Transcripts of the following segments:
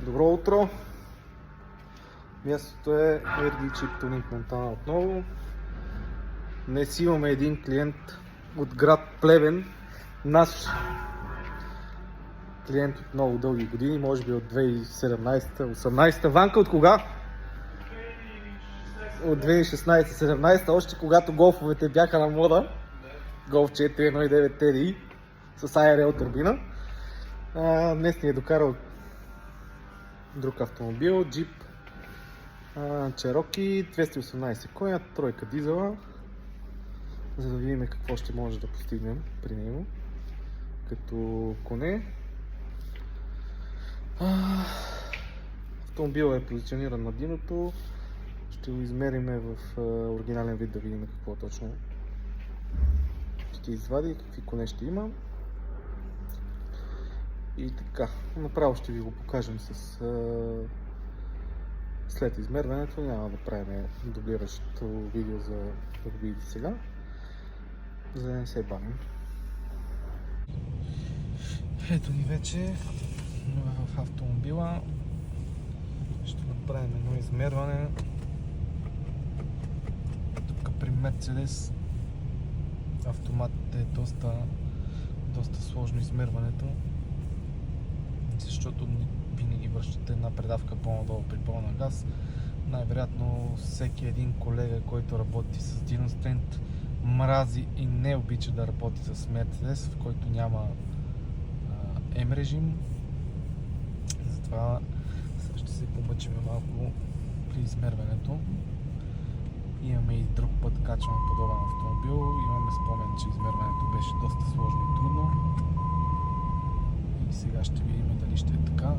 Добро утро! Мястото е RD Chip Tuning Montana отново. Днес имаме един клиент от град Плевен. Наш клиент от много дълги години, може би от 2017-18. Ванка от кога? От 2016-17, още когато голфовете бяха на мода. Golf 419 TDI с ARL турбина. Днес ни е докарал друг автомобил, Jeep Cherokee 218 коня, тройка дизела, за да видим какво ще може да постигнем при него като коне. Автомобилът е позициониран на диното, ще го измерим в оригинален вид да видим какво точно ще извади, какви коне ще има. И така, направо ще ви го покажем след измерването, няма да правим дублиращо видео за да го видите сега, за да не се бавим. Ето ни вече в автомобила, ще направим едно измерване. Тук при Мерцедес автоматът е доста сложно измерването, защото винаги връщате една предавка по-надолу при пълна газ. Най-вероятно всеки един колега, който работи с диностенд, мрази и не обича да работи с Мерцедес, в който няма M режим. Затова ще се помъчим малко при измерването. Имаме и друг път качваме подобен автомобил. Имаме спомен, че измерването беше доста сложно и трудно. И сега ще видим дали ще е така.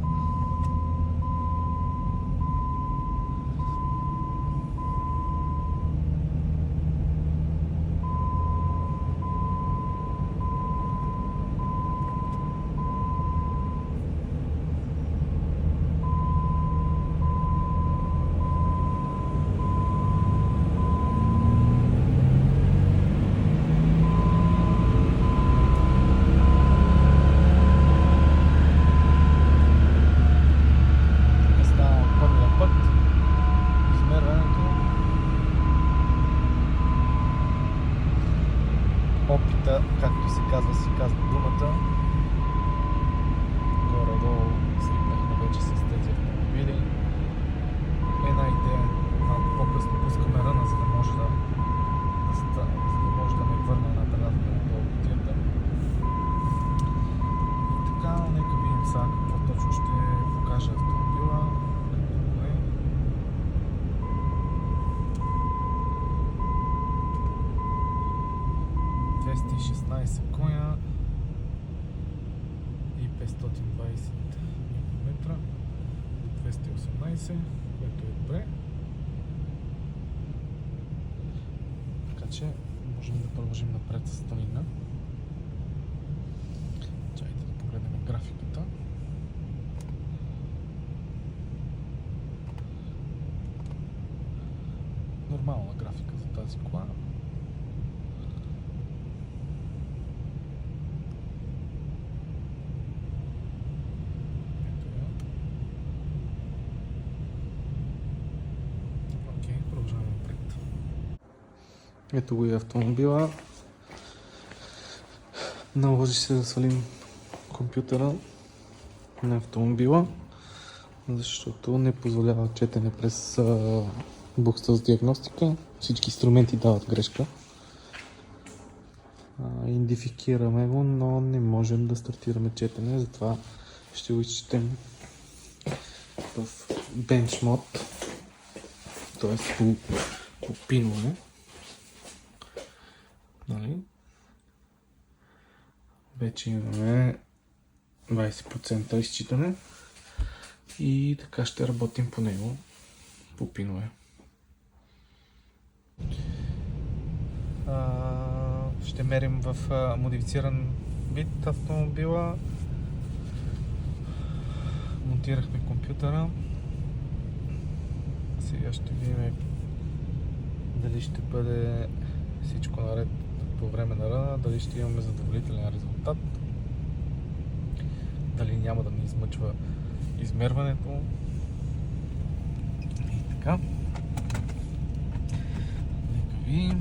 Опита, както се казва думата. Горе-долу свикнахме вече с тези автомобили. Една идея, малко по-късно пускаме ръна, за да може да ме върне една предавка надолу кутията. И така, нека видим сега какво точно ще покаже автомобила. 216 коня и 520 Нм до 218, което е добре. Така че можем да продължим напред с тунинга. Чакайте да погледнем графиката. Нормална графика за тази кола. Ето го и автомобила. Наложи се да свалим компютъра на автомобила, защото не позволява четене през букса с диагностика. Всички инструменти дават грешка. Идентификираме го, но не можем да стартираме четене, затова ще го изчетем в Bench Mode, т.е. по пинове. Вече имаме 20% изчитане и така ще работим по него, по пинове. Ще мерим в модифициран вид автомобила. Монтирахме компютъра. Сега ще видим дали ще бъде всичко наред по време на ръна, дали ще имаме задоволителен резултат, дали няма да ни измъчва измерването. И така. Нека ви.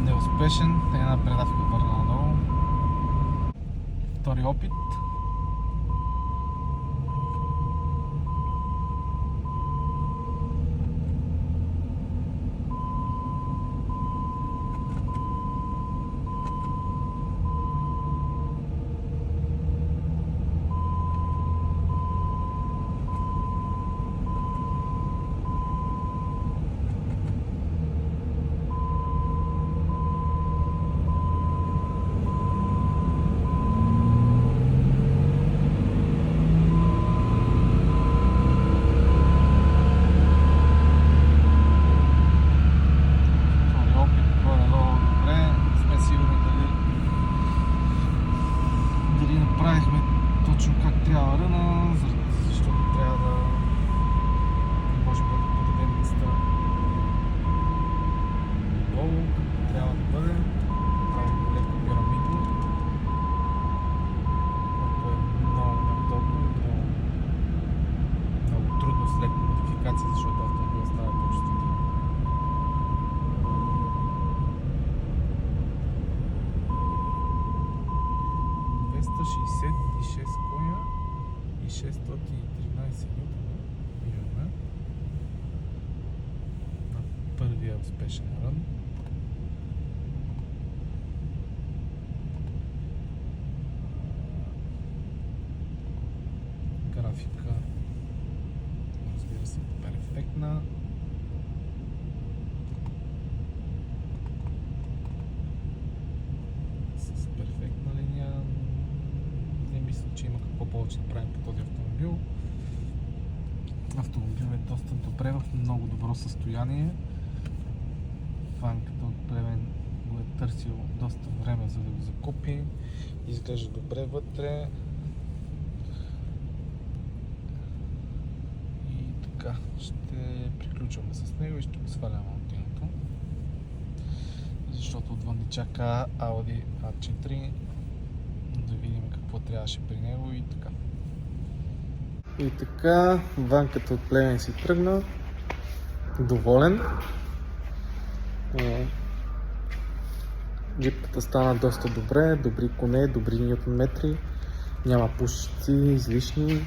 Неуспешен, една предавка върна надолу. Втори опит. Направихме точно как трябва ръна, защото трябва да може да подадем листа долу, трябва да бъде. Правим го леко пирамидно, което е много неудобно и много трудно с леко модификация, защото автомобил става по-чувствителен. Коня и 613 нютона имаме на първия успешен рън. Графика, разбира се, перфектна. С перфектна линия. Не мисля, че има какво повече да правим по този автомобил. Автомобил е доста добре, в много добро състояние. Ванката от Плевен го е търсил доста време, за да го закупи. Изглежда добре вътре. И така, ще приключваме с него и ще го сваляме от тиното. Защото отвън ни чака Audi A4. Да видим какво трябваше при него и така. И така, ванката от Плевен си тръгна. Доволен. Джипката стана доста добре, добри коне, добри ньютон-метри. Няма пушици излишни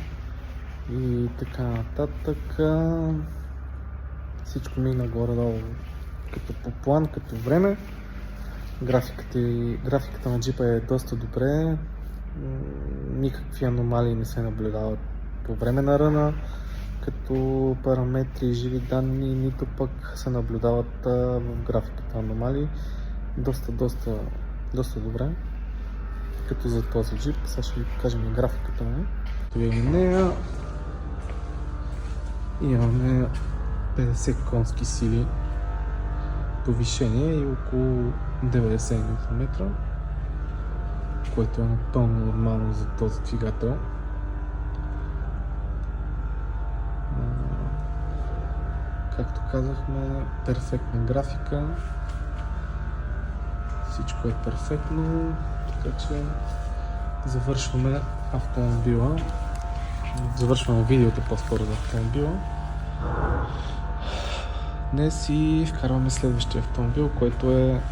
и така нататък. Всичко мина горе-долу като по план, като време. Графиката на джипа е доста добре, никакви аномалии не се наблюдават по време на ръна, като параметри и живи данни, нито пък се наблюдават в графиката аномалии. Доста добре, като за този джип. Сега ще ви покажем и графиката му. Имаме 50 конски сили повишение и около 90 Нм, което е напълно нормално за този двигател. Както казахме, перфектна графика, всичко е перфектно, така че завършваме автомобила. Завършваме видеото по-скоро за автомобила. Днес и вкарваме следващия автомобил, който е